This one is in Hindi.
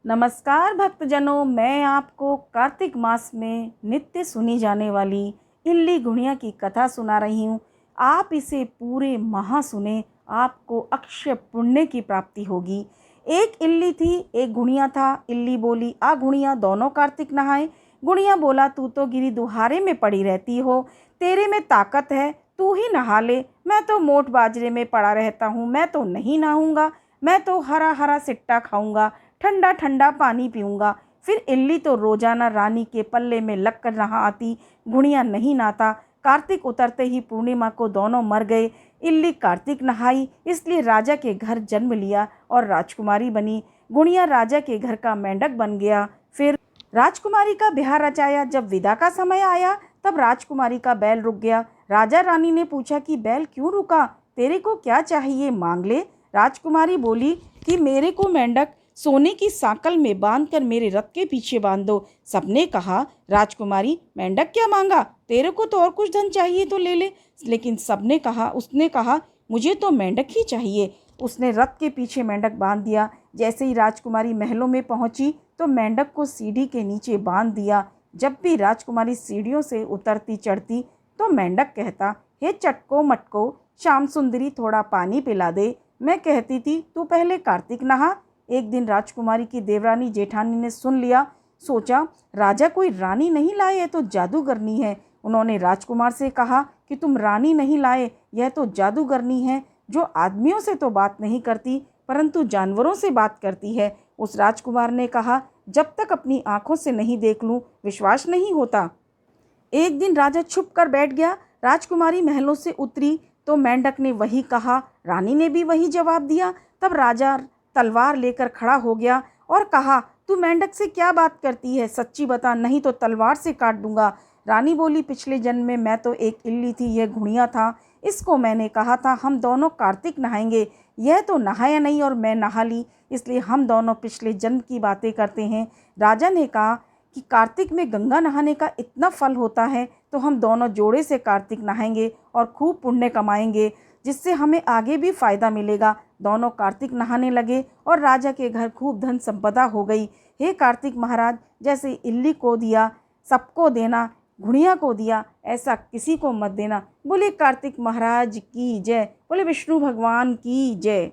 नमस्कार भक्तजनों, मैं आपको कार्तिक मास में नित्य सुनी जाने वाली इल्ली गुड़िया की कथा सुना रही हूँ। आप इसे पूरे माह सुने, आपको अक्षय पुण्य की प्राप्ति होगी। एक इल्ली थी, एक गुड़िया था। इल्ली बोली, आ गुड़िया, दोनों कार्तिक नहाए। गुड़िया बोला, तू तो गिरी दुहारे में पड़ी रहती हो, तेरे में ताकत है, तू ही नहा ले। मैं तो मोट बाजरे में पड़ा रहता हूँ, मैं तो नहीं नहाऊंगा। मैं तो हरा हरा सिट्टा खाऊंगा, ठंडा ठंडा पानी पीऊंगा। फिर इल्ली तो रोजाना रानी के पल्ले में लगकर नहा आती, गुड़िया नहीं नहाता। कार्तिक उतरते ही पूर्णिमा को दोनों मर गए। इल्ली कार्तिक नहाई, इसलिए राजा के घर जन्म लिया और राजकुमारी बनी। गुड़िया राजा के घर का मेंढक बन गया। फिर राजकुमारी का ब्याह रचाया। जब विदा का समय आया तब राजकुमारी का बैल रुक गया। राजा रानी ने पूछा कि बैल क्यों रुका, तेरे को क्या चाहिए, मांग ले। राजकुमारी बोली कि मेरे को मेंढक सोने की सांकल में बांधकर मेरे रथ के पीछे बांध दो। सबने कहा, राजकुमारी मेंढक क्या मांगा, तेरे को तो और कुछ धन चाहिए तो ले ले। लेकिन उसने कहा मुझे तो मेंढक ही चाहिए। उसने रथ के पीछे मेंढक बांध दिया। जैसे ही राजकुमारी महलों में पहुंची तो मेंढक को सीढ़ी के नीचे बांध दिया। जब भी राजकुमारी सीढ़ियों से उतरती चढ़ती तो मेंढक कहता, हे चटको मटको श्याम सुंदरी, थोड़ा पानी पिला दे। मैं कहती थी, तू पहले कार्तिक नहा। एक दिन राजकुमारी की देवरानी जेठानी ने सुन लिया। सोचा, राजा कोई रानी नहीं लाए, यह तो जादूगरनी है। उन्होंने राजकुमार से कहा कि तुम रानी नहीं लाए, यह तो जादूगरनी है, जो आदमियों से तो बात नहीं करती परंतु जानवरों से बात करती है। उस राजकुमार ने कहा, जब तक अपनी आंखों से नहीं देख लूं विश्वास नहीं होता। एक दिन राजा छुप कर बैठ गया। राजकुमारी महलों से उतरी तो मेंढक ने वही कहा, रानी ने भी वही जवाब दिया। तब राजा तलवार लेकर खड़ा हो गया और कहा, तू मेंढक से क्या बात करती है, सच्ची बता, नहीं तो तलवार से काट दूंगा। रानी बोली, पिछले जन्म में मैं तो एक इल्ली थी, यह गुड़िया था। इसको मैंने कहा था हम दोनों कार्तिक नहाएंगे, यह तो नहाया नहीं और मैं नहा ली, इसलिए हम दोनों पिछले जन्म की बातें करते हैं। राजा ने कहा कि कार्तिक में गंगा नहाने का इतना फल होता है तो हम दोनों जोड़े से कार्तिक नहाएंगे और खूब पुण्य कमाएंगे, जिससे हमें आगे भी फायदा मिलेगा। दोनों कार्तिक नहाने लगे और राजा के घर खूब धन संपदा हो गई। हे कार्तिक महाराज, जैसे इल्ली को दिया सबको देना, गुड़िया को दिया ऐसा किसी को मत देना। बोले कार्तिक महाराज की जय, बोले विष्णु भगवान की जय।